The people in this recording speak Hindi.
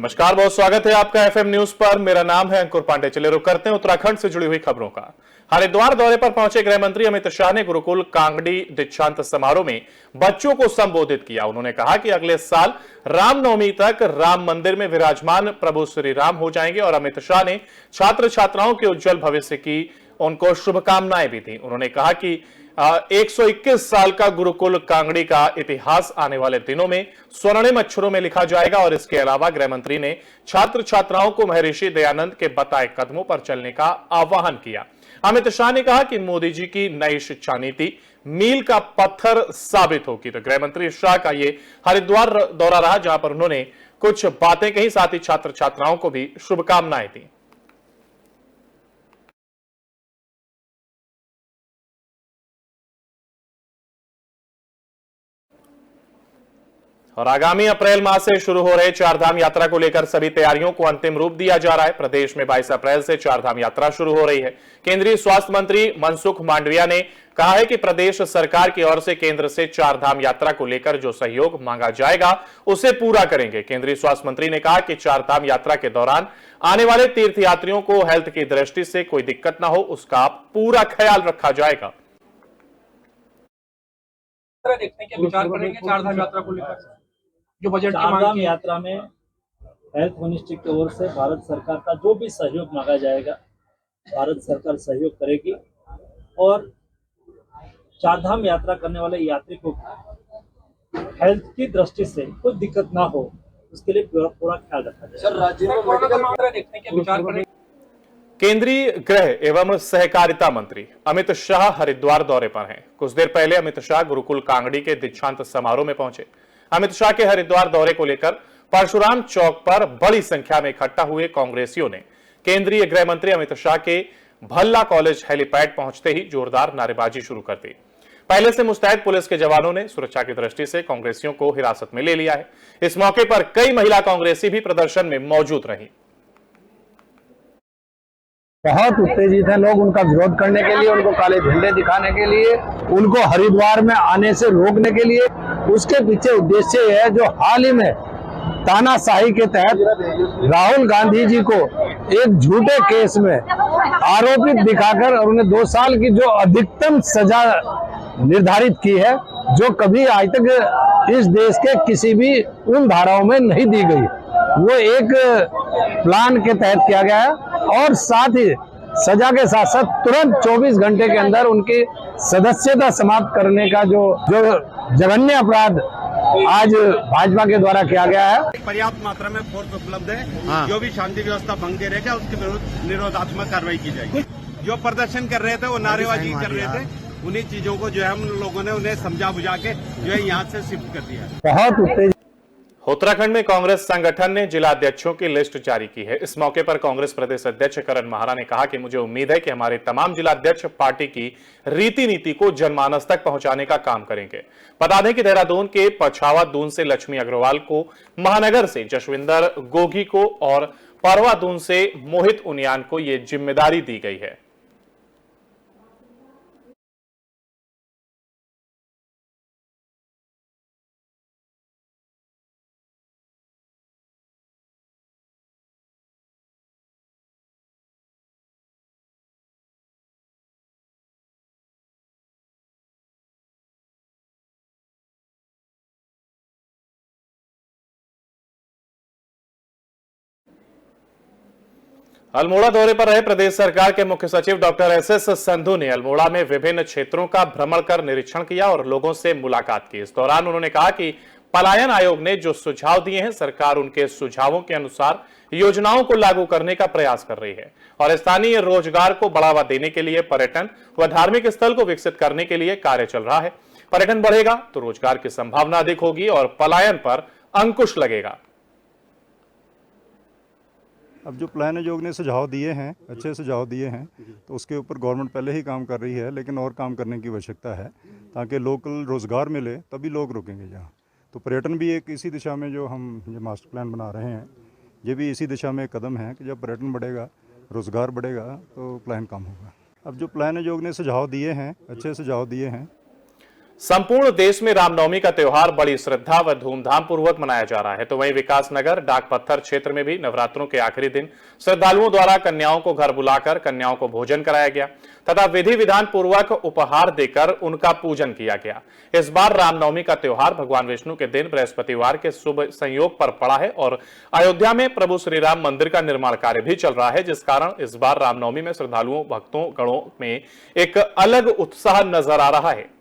नमस्कार, बहुत स्वागत है आपका एफएम न्यूज पर। मेरा नाम है अंकुर पांडे। चले रुक करते हैं उत्तराखंड से जुड़ी हुई खबरों का। हरिद्वार दौरे पर पहुंचे गृह मंत्री अमित शाह ने गुरुकुल कांगड़ी दीक्षांत समारोह में बच्चों को संबोधित किया। उन्होंने कहा कि अगले साल रामनवमी तक राम मंदिर में विराजमान प्रभु श्री राम हो जाएंगे और अमित शाह ने छात्र छात्राओं के उज्जवल भविष्य की उनको शुभकामनाएं भी दी। उन्होंने कहा कि 121 साल का गुरुकुल कांगड़ी का इतिहास आने वाले दिनों में स्वर्णिम अक्षरों में लिखा जाएगा। और इसके अलावा गृह मंत्री ने छात्र छात्राओं को महर्षि दयानंद के बताए कदमों पर चलने का आह्वान किया। अमित शाह ने कहा कि मोदी जी की नई शिक्षा नीति मील का पत्थर साबित होगी। तो गृह मंत्री शाह का ये हरिद्वार दौरा रहा, जहां पर उन्होंने कुछ बातें कही, साथ ही छात्र छात्राओं को भी शुभकामनाएं दी। और आगामी अप्रैल माह से शुरू हो रहे चारधाम यात्रा को लेकर सभी तैयारियों को अंतिम रूप दिया जा रहा है। प्रदेश में 22 अप्रैल से चारधाम यात्रा शुरू हो रही है। केंद्रीय स्वास्थ्य मंत्री मनसुख मांडविया ने कहा है कि प्रदेश सरकार की ओर से केंद्र से चारधाम यात्रा को लेकर जो सहयोग मांगा जाएगा उसे पूरा करेंगे। केंद्रीय स्वास्थ्य मंत्री ने कहा कि चारधाम यात्रा के दौरान आने वाले तीर्थयात्रियों को हेल्थ की दृष्टि से कोई दिक्कत ना हो, उसका पूरा ख्याल रखा जाएगा। देखने के विचार करेंगे चारधाम यात्रा को लेकर जो बजट की मांग चारधाम यात्रा में हेल्थ मिनिस्ट्री की ओर से भारत सरकार का जो भी सहयोग मांगा जाएगा भारत सरकार सहयोग करेगी और चारधाम यात्रा करने वाले यात्री को हेल्थ की दृष्टि से कोई दिक्कत ना हो, उसके लिए पूरा ख्याल रखा जाएगा। सर, राज्य में मेडिकल देखने के विचार करेंगे। केंद्रीय गृह एवं सहकारिता मंत्री अमित शाह हरिद्वार दौरे पर हैं। कुछ देर पहले अमित शाह गुरुकुल कांगड़ी के दीक्षांत समारोह में पहुंचे। अमित शाह के हरिद्वार दौरे को लेकर परशुराम चौक पर बड़ी संख्या में इकट्ठा हुए कांग्रेसियों ने केंद्रीय गृह मंत्री अमित शाह के भल्ला कॉलेज हेलीपैड पहुंचते ही जोरदार नारेबाजी शुरू कर दी। पहले से मुस्तैद पुलिस के जवानों ने सुरक्षा की दृष्टि से कांग्रेसियों को हिरासत में ले लिया है। इस मौके पर कई महिला कांग्रेसी भी प्रदर्शन में मौजूद रही। बहुत उत्तेजित है लोग उनका विरोध करने के लिए, उनको काले झंडे दिखाने के लिए, उनको हरिद्वार में आने से रोकने के लिए। उसके पीछे उद्देश्य है जो हाल ही में तानाशाही के तहत राहुल गांधी जी को एक झूठे केस में आरोपित दिखाकर और उन्हें 2 साल की जो अधिकतम सजा निर्धारित की है, जो कभी आज तक इस देश के किसी भी उन धाराओं में नहीं दी गई, वो एक प्लान के तहत किया गया है। और साथ ही सजा के साथ साथ तुरंत 24 घंटे के अंदर उनकी सदस्यता समाप्त करने का जो जघन्य अपराध आज भाजपा के द्वारा किया गया है। पर्याप्त मात्रा में फोर्स उपलब्ध है। जो भी शांति व्यवस्था भंग दे रहेगा उसके विरुद्ध निरोधात्मक कार्रवाई की जाएगी। जो प्रदर्शन कर रहे थे वो नारेबाजी कर रहे थे, उन्हीं चीजों को जो है हम लोगों ने उन्हें समझा बुझा के जो है यहाँ से शिफ्ट कर दिया। बहुत उत्तेजित उत्तराखंड में कांग्रेस संगठन ने जिला अध्यक्षों की लिस्ट जारी की है। इस मौके पर कांग्रेस प्रदेश अध्यक्ष करण महारा ने कहा कि मुझे उम्मीद है कि हमारे तमाम जिला अध्यक्ष पार्टी की रीति नीति को जनमानस तक पहुंचाने का काम करेंगे। बता दें कि देहरादून के पछावा दून से लक्ष्मी अग्रवाल को, महानगर से जसविंदर गोगी को और परवा दून से मोहित उनियान को यह जिम्मेदारी दी गई है। अल्मोड़ा दौरे पर रहे प्रदेश सरकार के मुख्य सचिव डॉक्टर एस.एस. संधू ने अल्मोड़ा में विभिन्न क्षेत्रों का भ्रमण कर निरीक्षण किया और लोगों से मुलाकात की। इस दौरान उन्होंने कहा कि पलायन आयोग ने जो सुझाव दिए हैं, सरकार उनके सुझावों के अनुसार योजनाओं को लागू करने का प्रयास कर रही है और स्थानीय रोजगार को बढ़ावा देने के लिए पर्यटन व धार्मिक स्थल को विकसित करने के लिए कार्य चल रहा है। पर्यटन बढ़ेगा तो रोजगार की संभावना अधिक होगी और पलायन पर अंकुश लगेगा। अब जो प्लान आयोग ने सुझाव दिए हैं, अच्छे सुझाव दिए हैं, तो उसके ऊपर गवर्नमेंट पहले ही काम कर रही है, लेकिन और काम करने की आवश्यकता है ताकि लोकल रोज़गार मिले, तभी लोग रुकेंगे यहाँ। तो पर्यटन भी एक इसी दिशा में जो हम ये मास्टर प्लान बना रहे हैं, ये भी इसी दिशा में कदम है कि जब पर्यटन बढ़ेगा, रोज़गार बढ़ेगा तो प्लान कम होगा। अब जो प्लान आयोग ने सुझाव दिए हैं, अच्छे सुझाव दिए हैं। संपूर्ण देश में रामनवमी का त्योहार बड़ी श्रद्धा व धूमधाम पूर्वक मनाया जा रहा है, तो वहीं विकासनगर डाक पत्थर क्षेत्र में भी नवरात्रों के आखिरी दिन श्रद्धालुओं द्वारा कन्याओं को घर बुलाकर कन्याओं को भोजन कराया गया तथा विधि विधान पूर्वक उपहार देकर उनका पूजन किया गया। इस बार रामनवमी का त्योहार भगवान विष्णु के दिन बृहस्पतिवार के शुभ संयोग पर पड़ा है और अयोध्या में प्रभु श्री राम मंदिर का निर्माण कार्य भी चल रहा है, जिस कारण इस बार रामनवमी में श्रद्धालुओं भक्तों गणों में एक अलग उत्साह नजर आ रहा है।